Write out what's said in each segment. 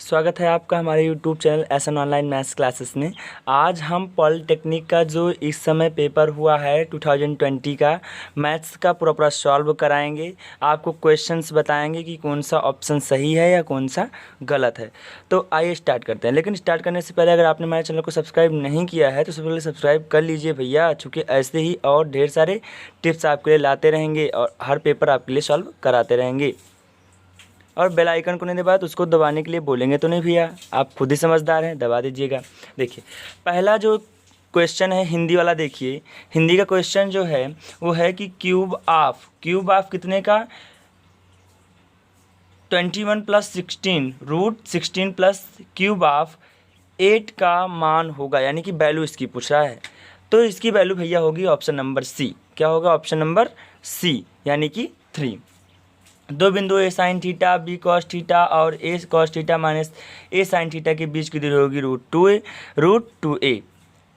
स्वागत है आपका हमारे YouTube channel SN online maths classes में। आज हम पॉलिटेक्निक का जो इस समय पेपर हुआ है 2020 का मैथ्स का पूरा सॉल्व कराएंगे। आपको क्वेश्चंस बताएंगे कि कौन सा ऑप्शन सही है या कौन सा गलत है। तो आइए स्टार्ट करते हैं। लेकिन स्टार्ट करने से पहले अगर आपने हमारे चैनल को सब्सक्राइब नहीं किया है तो सबसे पहले सब्सक्राइब कर लीजिए भैया, चूँकि ऐसे ही और ढेर सारे टिप्स आपके लिए लाते रहेंगे और हर पेपर आपके लिए सॉल्व कराते रहेंगे। और बेल आइकन को नहीं दबाया तो उसको दबाने के लिए बोलेंगे तो नहीं भैया, आप खुद ही समझदार हैं, दबा दीजिएगा। देखिए पहला जो क्वेश्चन है हिंदी वाला, देखिए हिंदी का क्वेश्चन जो है वो है कि क्यूब ऑफ कितने का 21 + 16 √16 प्लस क्यूब ऑफ 8 का मान होगा, यानी कि वैल्यू इसकी पूछ रहा है। तो इसकी वैल्यू भैया होगी ऑप्शन नंबर सी। क्या होगा? ऑप्शन नंबर सी, यानी कि 3। दो बिंदु A sine theta B cos theta और A cos theta minus A sine theta के बीच की दूरी होगी √2a।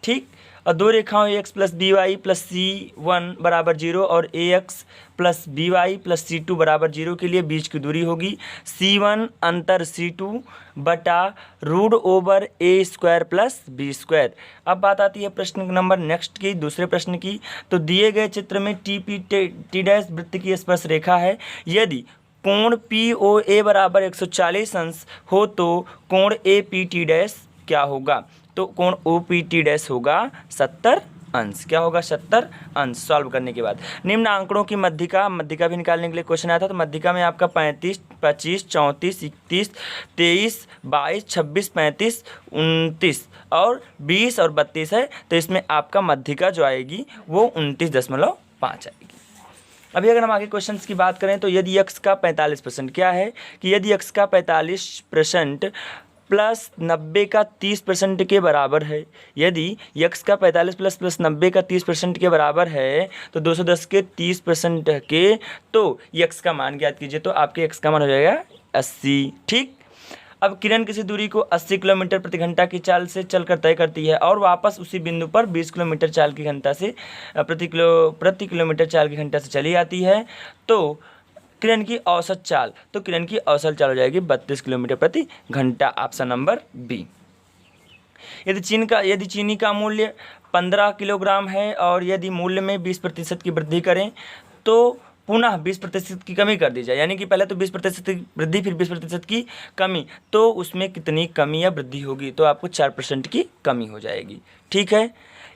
ठीक। और दो रेखाओं A x plus B y plus C one बराबर 0 और A x plus B y plus C two बराबर 0 के लिए बीच की दूरी होगी C1 अंतर C2 बटा √a² प्लस b²। अब बात आती है प्रश्न नंबर नेक्स्ट की, दूसरे प्रश्न की। तो दिए गए चित्र में टी डैश वृत्त की स्पर्श रेखा है। यदि कोण POA बराबर 140 अंश हो तो कोण APT डैश क्या होगा? तो कोण OPT डैश होगा 70 अंश। क्या होगा? 70 अंश। सॉल्व करने के बाद निम्न आंकड़ों की मध्यिका भी निकालने के लिए क्वेश्चन आया था। तो मध्यिका में आपका 35, 25, 34, 31, 23, 22, 26, 35, 29 और 20 और 32 है। तो इसमें आपका मध्यिका जो आएगी वो 29.5 आएगी। अभी अगर हम आगे क्वेश्चंस की बात करें तो यदि x का 45% क्या है कि यदि x का 45% प्लस 90 का 30% के बराबर है। यदि x का 45 प्लस 90 का 30% के बराबर है तो 210 के 30% के, तो x का मान ज्ञात कीजिए। तो आपके x का मान हो जाएगा 80। ठीक। अब किरण किसी दूरी को 80 किलोमीटर प्रति घंटा की चाल से चलकर तय करती है और वापस उसी बिंदु पर 20 किलोमीटर चाल की घंटा से प्रति किलोमीटर चाल की घंटा से चली आती है। तो किरण की औसत चाल, तो किरण की औसत चाल हो जाएगी 32 किलोमीटर प्रति घंटा। Option number B. यदि चीनी का मूल्य 15 किलोग्राम है और यदि मूल्य में 20% की वृद्धि करें तो पुनः 20% की कमी कर दी जाए, यानी कि पहले तो 20% की वृद्धि फिर 20% की कमी, तो उसमें कितनी कमी या वृद्धि होगी? तो आपको 4% की कमी हो जाएगी। ठीक है।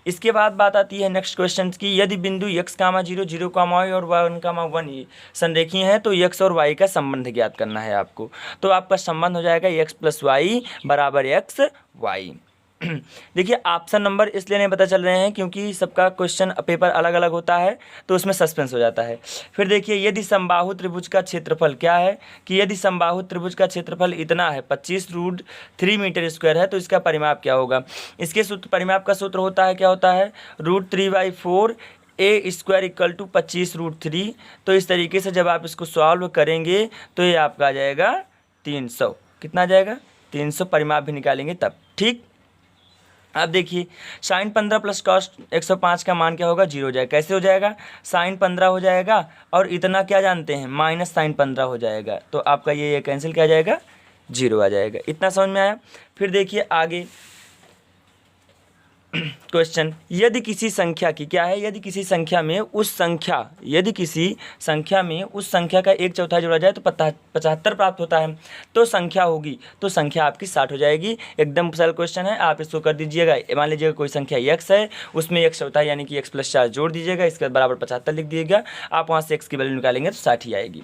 इसके बाद बात आती है नेक्स्ट क्वेश्चन की। यदि बिंदु x, 0, 0, y और 1, 1 संरेखीय है तो x और y का संबंध ज्ञात करना है आपको। तो आपका संबंध हो जाएगा x + y बराबर xy। देखिए ऑप्शन नंबर इसलिए नहीं पता चल रहे हैं क्योंकि सबका क्वेश्चन पेपर अलग अलग होता है तो उसमें सस्पेंस हो जाता है। फिर देखिए यदि समबाहु त्रिभुज का क्षेत्रफल क्या है कि यदि समबाहु त्रिभुज का क्षेत्रफल इतना है 25√3 मीटर स्क्वायर है तो इसका परिमाप क्या होगा? इसके सूत्र, परिमाप का सूत्र होता है, क्या होता है? √3/4 a² = 25√3। तो इस तरीके से जब आप इसको सॉल्व करेंगे तो ये आपका आ जाएगा 300। कितना आ जाएगा? 300। परिमाप भी निकालेंगे तब। ठीक। अब देखिए साइन 15 प्लस कॉस 105 का मान क्या होगा? 0 हो जाएगा। कैसे हो जाएगा? साइन 15 हो जाएगा और इतना क्या जानते हैं? माइनस साइन 15 हो जाएगा। तो आपका ये कैंसिल किया जाएगा, 0 आ जाएगा। इतना समझ में आया? फिर देखिए आगे क्वेश्चन। यदि किसी संख्या की क्या है? यदि किसी संख्या में उस संख्या का 1/4 जोड़ा जाए तो 75 प्राप्त होता है। तो संख्या होगी, तो संख्या आपकी 60 हो जाएगी। एकदम सरल क्वेश्चन है, आप इसको कर दीजिएगा। मान लीजिएगा कोई संख्या x है, उसमें 1/4 यानी कि x + 4 जोड़ दीजिएगा, इसके बराबर 75 लिख दीजिएगा। आप वहाँ से x की वैल्यू निकालेंगे तो 60 ही आएगी।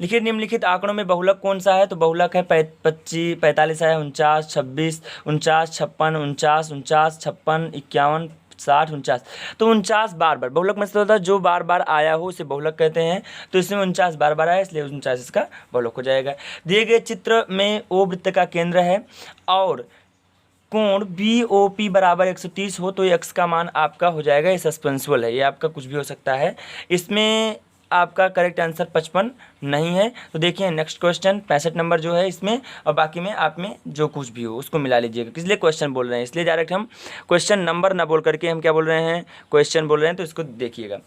लिखिए निम्नलिखित आंकड़ों में बहुलक कौन सा है? तो बहुलक है 25, 45 है, 49, 26, 49, 56, 49, 49, 56, 51, 60, 49। तो 49 बार बहुलक में से होता है जो बार बार आया हो उसे बहुलक कहते हैं। तो इसमें 49 बार आया इसलिए 49 इसका बहुलक हो जाएगा। दिए गए चित्र में O वृत्त का केंद्र है और कोण BOP बराबर 130 हो तो x का मान आपका हो जाएगा, ये सस्पेंसिबल है, ये आपका कुछ भी हो सकता है। इसमें आपका करेक्ट आंसर 55 नहीं है। तो देखिए नेक्स्ट क्वेश्चन 65 नंबर जो है इसमें, और बाकी में आप में जो कुछ भी हो उसको मिला लीजिएगा। किस लिए क्वेश्चन बोल रहे हैं, इसलिए डायरेक्ट हम क्वेश्चन नंबर ना बोल करके हम क्या बोल रहे हैं? क्वेश्चन बोल रहे हैं। तो इसको देखिएगा।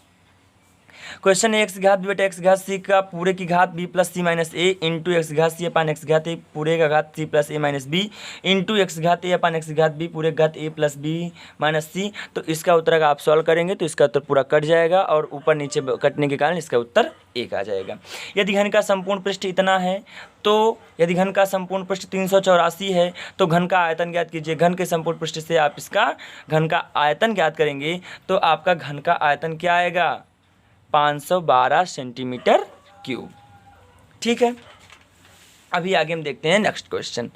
क्वेश्चन एक्स घात बी बटे एक्स घात सी का पूरे की घात बी प्लस सी माइनस ए इंटू एक्स घात सी अपान एक्स घात ए पूरे का घात सी प्लस ए माइनस बी इंटू एक्स घात ए अपान एक्स घात बी पूरे घात ए प्लस बी माइनस सी। तो इसका उत्तर अगर आप सॉल्व करेंगे तो इसका उत्तर पूरा कट जाएगा और ऊपर नीचे कटने के कारण इसका उत्तर 1 आ जाएगा। यदि घन का संपूर्ण पृष्ठ इतना है तो यदि घन का संपूर्ण पृष्ठ 384 है तो घन का आयतन ज्ञात कीजिए। घन के संपूर्ण पृष्ठ से आप इसका घन का आयतन ज्ञात करेंगे तो आपका घन का आयतन क्या आएगा 512 सेंटीमीटर क्यूब। ठीक है, अभी आगे हम देखते हैं नेक्स्ट क्वेश्चन।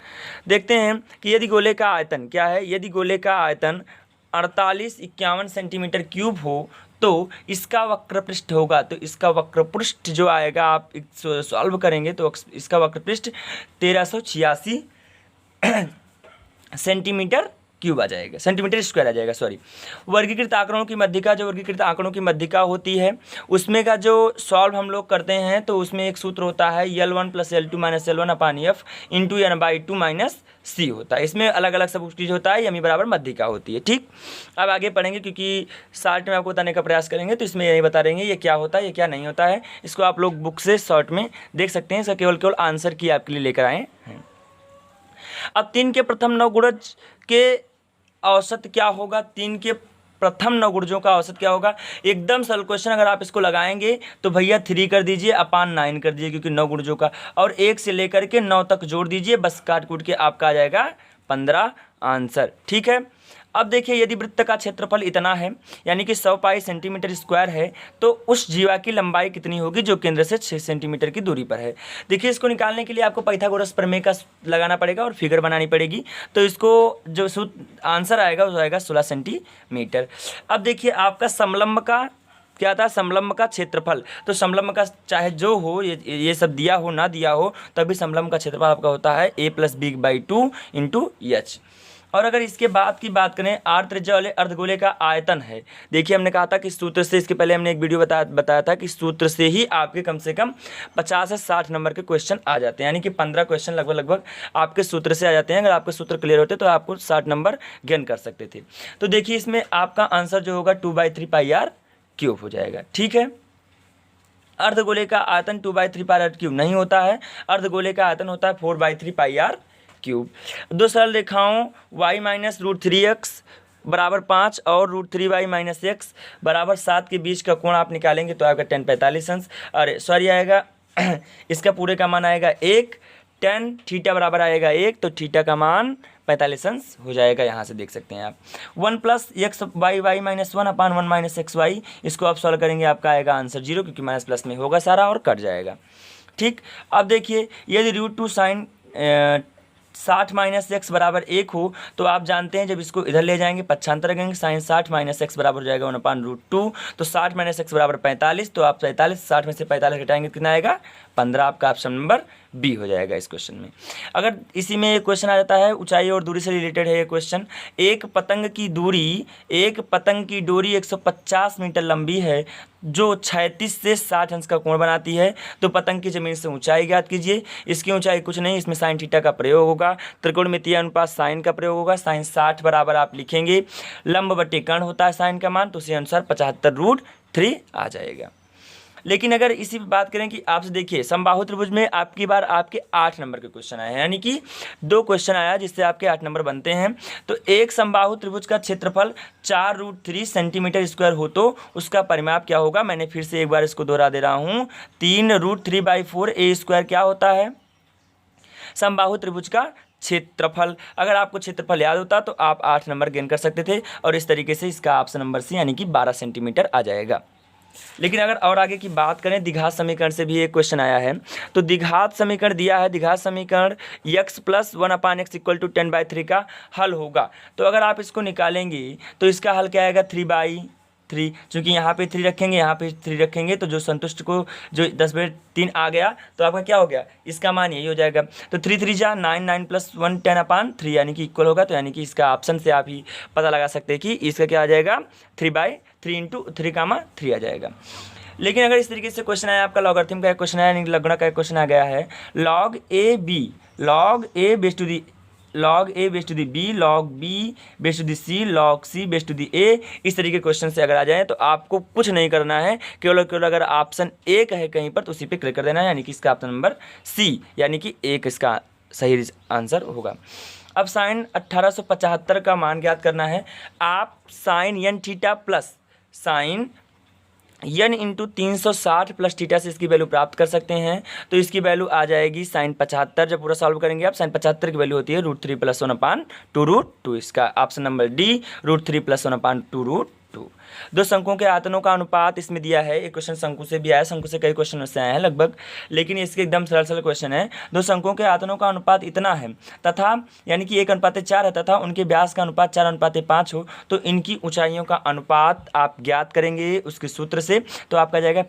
देखते हैं कि यदि गोले का आयतन क्या है, यदि गोले का आयतन 4851 सेंटीमीटर क्यूब हो तो इसका वक्र पृष्ठ होगा। तो इसका वक्र पृष्ठ जो आएगा आप सॉल्व करेंगे तो इसका वक्र पृष्ठ 1386 सेंटीमीटर क्यूब आ जाएगा, सेंटीमीटर स्क्वायर आ जाएगा, सॉरी। वर्गीकृत आंकड़ों की मध्यिका, जो वर्गीकृत आंकड़ों की मध्यिका होती है उसमें का जो सॉल्व हम लोग करते हैं तो उसमें एक सूत्र होता है L1 + L2 - L1 अपान F इंटू n/2 माइनस सी होता है। इसमें अलग अलग सब चीज़ होता है, यमी बराबर मध्यिका होती है। ठीक, अब आगे पढ़ेंगे क्योंकि शॉर्ट में आपको बताने का प्रयास करेंगे तो इसमें यही बता देंगे ये क्या होता है ये क्या नहीं होता है। इसको आप लोग बुक से शॉर्ट में देख सकते हैं, इसका केवल आंसर की आपके लिए लेकर आए हैं। अब 3 के प्रथम 9 गुणज के औसत क्या होगा, 3 के प्रथम 9 गुणजों का औसत क्या होगा। एकदम सरल क्वेश्चन, अगर आप इसको लगाएंगे तो भैया 3 कर दीजिए अपान 9 कर दीजिए क्योंकि 9 गुणजों का, और 1 से लेकर के 9 तक जोड़ दीजिए, बस काट कूट के आपका आ जाएगा 15 आंसर। ठीक है, अब देखिए यदि वृत्त का क्षेत्रफल इतना है यानी कि 100 पाई सेंटीमीटर स्क्वायर है तो उस जीवा की लंबाई कितनी होगी जो केंद्र से 6 सेंटीमीटर की दूरी पर है। देखिए इसको निकालने के लिए आपको पाइथागोरस प्रमेय का लगाना पड़ेगा और फिगर बनानी पड़ेगी। तो इसको जो आंसर आएगा वो आएगा 16 सेंटीमीटर। अब देखिए आपका समलंब का क्या था, समलंब का क्षेत्रफल। तो समलंब का चाहे जो हो ये सब दिया हो ना दिया हो तभी समलंब का क्षेत्रफल आपका होता है a + b/2 इंटू h। और अगर इसके बाद की बात करें r त्रिज्या वाले अर्धगोले का आयतन है। देखिए हमने कहा था कि सूत्र से, इसके पहले हमने एक वीडियो बताया था कि सूत्र से ही आपके कम से कम 50 से 60 नंबर के क्वेश्चन आ जाते हैं, यानी कि 15 क्वेश्चन लगभग आपके सूत्र से आ जाते हैं। अगर आपके सूत्र क्लियर होते तो आपको 60 नंबर गेन कर सकते थे। तो देखिए इसमें आपका आंसर जो होगा 2/3 πr क्यूब हो जाएगा। ठीक है, अर्धगोले का आयतन 2/3 πr क्यूब नहीं होता है, अर्धगोले का आयतन होता है 4/3 πr क्यूब। दो सरल रेखाओं y - √3x बराबर 5 और √3y - x बराबर 7 के बीच का कोण आप निकालेंगे तो आपका tan 45 अंश, अरे सॉरी आएगा इसका पूरे का मान आएगा 1, tan थीटा बराबर आएगा 1, तो थीटा का मान 45 अंश हो जाएगा। यहाँ से देख सकते हैं आप 1 + xy - 1 अपान 1 - xy, इसको आप सॉल्व करेंगे आपका आएगा आंसर 0 क्योंकि माइनस प्लस में होगा सारा और कट जाएगा। ठीक, अब देखिए यदि √2 sin 60 - x बराबर 1 हो तो आप जानते हैं जब इसको इधर ले जाएंगे पक्षांतर करेंगे sin 60 - x बराबर हो जाएगा 1/√2, तो 60 - x बराबर 45, तो आप 45 60 में से 45 घटाएंगे कितना आएगा 15, आपका ऑप्शन नंबर बी हो जाएगा इस क्वेश्चन में। अगर इसी में एक क्वेश्चन आ जाता है ऊंचाई और दूरी से रिलेटेड है ये क्वेश्चन। एक पतंग की डोरी 150 मीटर लंबी है जो 36 से 60 अंश का कोण बनाती है, तो पतंग की जमीन से ऊंचाई ज्ञात कीजिए। इसकी ऊंचाई कुछ नहीं, इसमें साइन थीटा का प्रयोग होगा, त्रिकोणमितीय अनुपात साइन का प्रयोग होगा, साइन 60 बराबर आप लिखेंगे लंब बटे कर्ण होता है साइन का मान, तो उसी अनुसार 75√3 आ जाएगा। लेकिन अगर इसी बात करें कि आपसे देखिए समबाहु त्रिभुज में आपकी बार आपके 8 नंबर के क्वेश्चन आए हैं, यानी कि 2 क्वेश्चन आया जिससे आपके 8 नंबर बनते हैं। तो एक समबाहु त्रिभुज का क्षेत्रफल 4√3 सेंटीमीटर स्क्वायर हो तो उसका परिमाप क्या होगा। मैंने फिर से एक बार इसको दोहरा दे रहा हूँ, 3√3/4 a² क्या होता है समबाहु त्रिभुज का क्षेत्रफल। अगर आपको क्षेत्रफल याद होता तो आप 8 नंबर गेन कर सकते थे और इस तरीके से इसका ऑप्शन नंबर सी यानी कि 12 सेंटीमीटर आ जाएगा। लेकिन अगर और आगे की बात करें द्विघात समीकरण से भी एक क्वेश्चन आया है। तो द्विघात समीकरण दिया है, द्विघात समीकरण x + 1/x = 10/3 का हल होगा। तो अगर आप इसको निकालेंगे तो इसका हल क्या आएगा 3/3, चूँकि यहाँ पे 3 रखेंगे यहाँ पे 3 रखेंगे तो जो संतुष्ट को जो 10/3 आ गया तो आपका क्या हो गया इसका मान यही हो जाएगा। तो 3 3 जा 9, 9 + 1 10/3 यानी कि इक्वल होगा। तो यानी कि इसका ऑप्शन से आप ही पता लगा सकते हैं कि इसका क्या आ जाएगा 3/3 × 3, आ जाएगा। लेकिन अगर इस तरीके से क्वेश्चन आया आपका लॉगरिथम का एक क्वेश्चन आया यानी लघुगणक का एक क्वेश्चन आ गया है log a b ∗ log a base to the B, log b base to the C, log c base to the a। इस तरीके के क्वेश्चन से अगर आ जाए तो आपको कुछ नहीं करना है, केवल केवल अगर ऑप्शन ए है कहीं पर तो उसी पे क्लिक कर देना है, यानी कि इसका ऑप्शन नंबर सी यानी कि एक इसका सही आंसर होगा। अब साइन 1875 का मान ज्ञात करना है। आप sine n theta plus sine n into 360 plus theta से इसकी वैल्यू प्राप्त कर सकते हैं। तो इसकी वैल्यू आ जाएगी साइन 75। जब पूरा सॉल्व करेंगे आप, साइन 75 की वैल्यू होती है √3 + 1/2√2। इसका ऑप्शन नंबर डी √3 + 1/2√2। दो शंकुओं के आयतनों का अनुपात इसमें दिया है। एक क्वेश्चन शंकु से भी आया, शंकु से कई क्वेश्चन उससे आए हैं लगभग, लेकिन इसके एकदम सरल सरल क्वेश्चन है। दो शंकुओं के आयतनों का अनुपात इतना है तथा यानी कि 1:4 है तथा उनके व्यास का अनुपात 4:5 हो, तो इनकी ऊंचाइयों का अनुपात आप ज्ञात करेंगे उसके सूत्र से। तो आपका जाएगा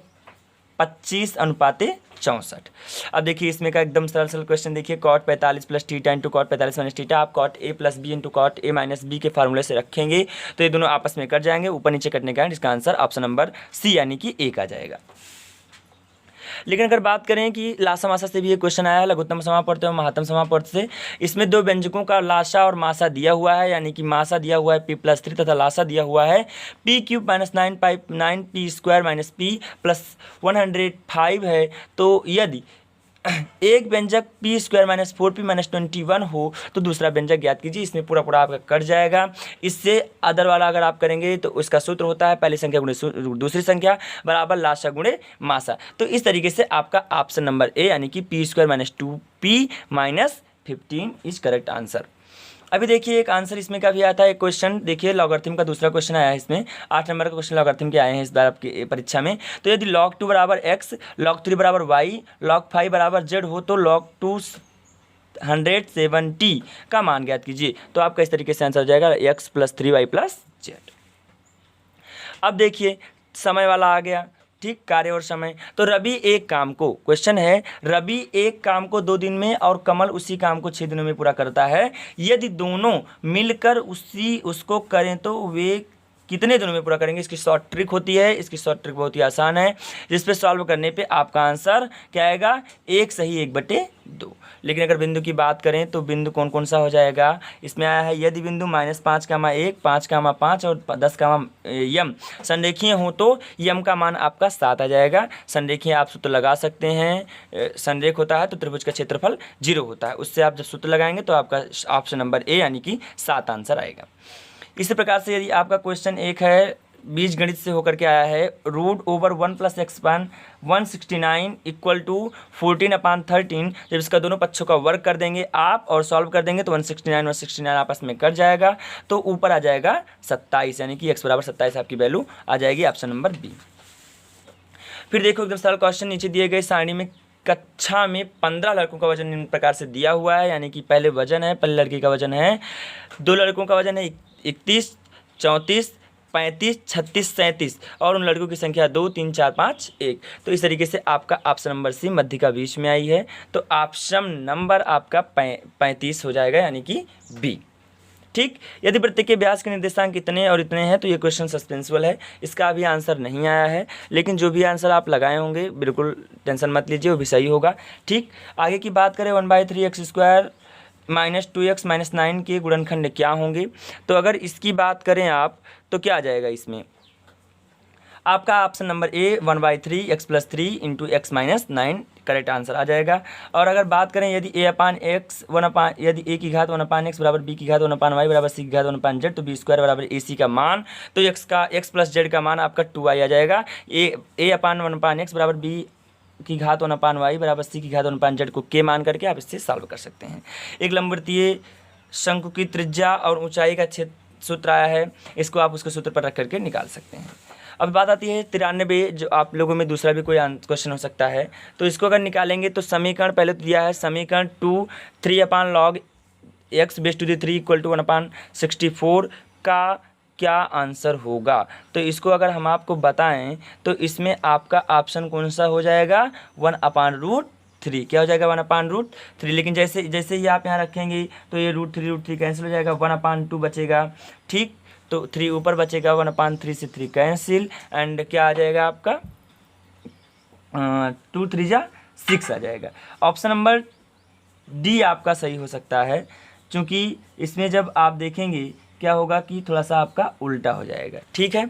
25:64। अब देखिए इसमें का एकदम सरल सरल क्वेश्चन देखिए, cot 45 + theta into cot 45 - theta आप cot a + b into cot a - b के फार्मूले से रखेंगे तो ये दोनों आपस में कट जाएंगे, ऊपर नीचे कटने का इसका आंसर ऑप्शन नंबर सी यानी कि एक आ जाएगा। लेकिन अगर बात करें कि लासा मासा से भी ये क्वेश्चन आया है, लघुत्तम समापवर्त और महत्तम समापवर्त से। इसमें दो व्यंजकों का लासा और मासा दिया हुआ है, यानी कि मासा दिया हुआ है p+3 तथा लासा दिया हुआ है p³ - 9p² - p + 105 है। तो यदि एक व्यंजक p² - 4p - 21 हो तो दूसरा व्यंजक ज्ञात कीजिए। इसमें पूरा पूरा आपका कट जाएगा। इससे अदर वाला अगर आप करेंगे तो उसका सूत्र होता है पहली संख्या गुणे दूसरी संख्या बराबर लासा गुणे मासा। तो इस तरीके से आपका ऑप्शन नंबर ए यानी कि p² - 2p - 15 is correct answer. अभी देखिए एक आंसर इसमें का भी आया था, एक क्वेश्चन देखिए लॉगरिथम का दूसरा क्वेश्चन आया है। इसमें 8 नंबर का क्वेश्चन लॉगरिथम के आए हैं इस बार आपकी परीक्षा में। तो यदि log 2 = x, log 3 = y, log 5 = z हो तो log 270 का मान ज्ञात कीजिए। तो आपका इस तरीके से आंसर हो जाएगा x + 3y + z। अब देखिए समय वाला आ गया, ठीक, कार्य और समय। तो रवि एक काम को, क्वेश्चन है रवि एक काम को 2 दिन में और कमल उसी काम को 6 दिनों में पूरा करता है। यदि दोनों मिलकर उसको करें तो वे कितने दिनों में पूरा करेंगे? इसकी शॉर्ट ट्रिक होती है। इसकी शॉर्ट ट्रिक बहुत ही आसान है, जिस पे सॉल्व करने पे आपका आंसर क्या आएगा? 1 सही 1/2। लेकिन अगर बिंदु की बात करें तो बिंदु कौन कौन सा हो जाएगा? इसमें आया है यदि बिंदु -5, 1, 5, और 10, यम संरेखीय हो तो यम का मान आपका 7 आ जाएगा। संरेखीय आप सूत्र लगा सकते हैं, संरेख होता है तो त्रिभुज का क्षेत्रफल 0 होता है, उससे आप जब सूत्र लगाएंगे तो आपका ऑप्शन नंबर ए यानी कि 7 आंसर आएगा। इसी प्रकार से यदि आपका क्वेश्चन एक है बीज गणित से होकर के आया है, √1 + x/169 = 14/13। जब इसका दोनों पक्षों का वर्ग कर देंगे आप और सॉल्व कर देंगे तो 169 आपस में कट जाएगा, तो ऊपर आ जाएगा 27 यानी कि x = 27 आपकी वैल्यू आ जाएगी ऑप्शन नंबर बी। फिर देखो एकदम सरल क्वेश्चन, नीचे दिए गए सारणी में कक्षा में 15 लड़कों का वजन निम्न प्रकार से दिया हुआ है, यानी कि पहले वजन है, पहले लड़की का वजन है, 2 लड़कों का वजन है 31, 34, 35, 36, 37 और उन लड़कों की संख्या 2, 3, 4, 5, 1। तो इस तरीके से आपका ऑप्शन नंबर सी मध्यिका बीच में आई है, तो ऑप्शन नंबर आपका 35 हो जाएगा यानी कि बी। ठीक, यदि वृत्त के व्यास के निर्देशांक इतने और इतने हैं तो ये क्वेश्चन सस्पेंसिबल है, इसका अभी आंसर नहीं आया है, लेकिन जो भी आंसर आप लगाए होंगे बिल्कुल टेंशन मत लीजिए, वो भी सही होगा। ठीक, आगे की बात करें 1/3x² - 2x - 9 के गुणनखंड क्या होंगे? तो अगर इसकी बात करें आप तो क्या आ जाएगा? इसमें आपका option number A 1/3x + 3 × x - 9 correct answer आ जाएगा। और अगर बात करें यदि a/x यदि a की घात 1/x = b की घात 1/y = c की घात 1/z तो b² = ac का मान, तो x + z का मान आपका 2i आ जाएगा। a/1/x = b की घात 1/y = c की घात 1/z को k मान करके आप इससे सॉल्व कर सकते हैं। एक लंबवृत्तीय शंकु की त्रिज्या और ऊंचाई का सूत्र आया है, इसको आप उसके सूत्र पर रख करके निकाल सकते हैं। अब बात आती है 93, जो आप लोगों में दूसरा भी कोई क्वेश्चन हो सकता है, तो इसको अगर निकालेंगे तो समीकरण पहले तो दिया है समीकरण 2 3/log x बेस टू दी 3 = 1/64 का क्या आंसर होगा? तो इसको अगर हम आपको बताएं तो इसमें आपका ऑप्शन कौन सा हो जाएगा? 1/√3। क्या हो जाएगा? 1/√3। लेकिन जैसे जैसे ही आप यहाँ रखेंगे तो ये √3 कैंसिल हो जाएगा, 1/2 बचेगा। ठीक, तो 3 ऊपर बचेगा, 1/3 से 3 कैंसिल, एंड क्या आ जाएगा आपका 2 3 जा 6 आ जाएगा। ऑप्शन नंबर डी आपका सही हो सकता है, चूँकि इसमें जब आप देखेंगे क्या होगा कि थोड़ा सा आपका उल्टा हो जाएगा। ठीक है,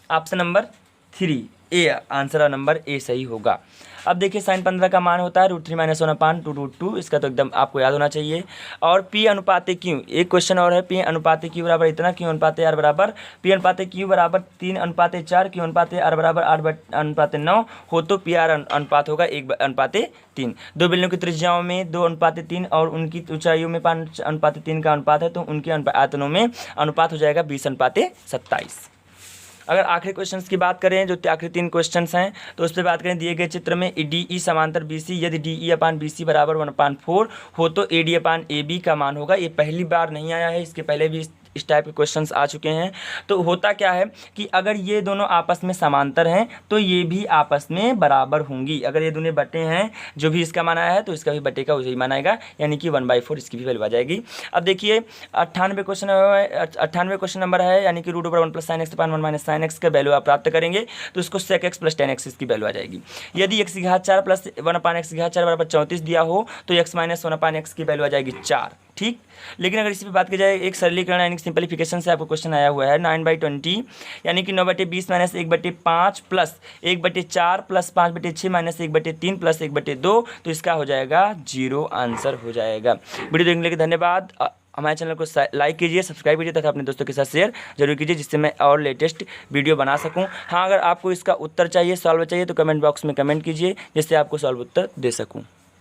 option number 3 A, answer number A सही होगा। अब देखिए साइन 15 का मान होता है √3 - 1/2 इसका तो एकदम आपको याद होना चाहिए। और पी अनुपात क्यू, एक क्वेश्चन और है, पी अनुपात क्यू बराबर इतना, क्यू अनुपात आर बराबर, पी अनुपात क्यू बराबर 3:4, क्यू अनुपात आर बराबर 8/9 हो तो पी आर अनुपात होगा 1/3। दो बिल्लियों की त्रिज्याओं में 2:3 और उनकी ऊंचाइयों में 5:3 का अनुपात है तो उनके आयतनों में अनुपात हो जाएगा 20:27। अगर आखिरी क्वेश्चंस की बात करें, जो आखिरी 3 क्वेश्चंस हैं, तो उस पर बात करें, दिए गए चित्र में डी ई समांतर बी सी, यदि डी ई अपान बी सी बराबर 1/4 हो तो A D upon A B का मान होगा। ये पहली बार नहीं आया है, इसके पहले भी इस टाइप के क्वेश्चंस आ चुके हैं। तो होता क्या है कि अगर ये दोनों आपस में समांतर हैं तो ये भी आपस में बराबर होंगी। अगर ये दोनों बटे हैं, जो भी इसका मान आया है तो इसका भी बटे का उसे ही मान आएगा, यानी कि 1/4 इसकी भी वैल्यू आ जाएगी। अब देखिए 98 क्वेश्चन नंबर है, यानी कि √1 + sin x / 1 - sin x का वैल्यू आप प्राप्त करेंगे तो इसको sec x + tan x इसकी वैल्यू आ जाएगी। यदि x की घात 4 + 1/x की घात 4 बराबर 34 दिया हो तो x - 1/x की वैल्यू आ जाएगी 4। ठीक, लेकिन अगर इसी पे बात की जाए, एक सरलीकरण यानी सिंपलीफिकेशन से आपको क्वेश्चन आया हुआ है 9/20 यानी कि 9/20 - 1/5 + 1/4 + 5/6 - 1/3 + 1/2, तो इसका हो जाएगा 0 आंसर हो जाएगा। वीडियो देखने के लिए धन्यवाद। हमारे चैनल को लाइक कीजिए, सब्सक्राइब कीजिए तथा अपने दोस्तों के साथ शेयर जरूर कीजिए, जिससे मैं और लेटेस्ट वीडियो बना सकूं। हाँ, अगर आपको इसका उत्तर चाहिए, सॉल्व चाहिए, तो कमेंट बॉक्स में कमेंट कीजिए, जिससे आपको सॉल्व उत्तर दे सकूं।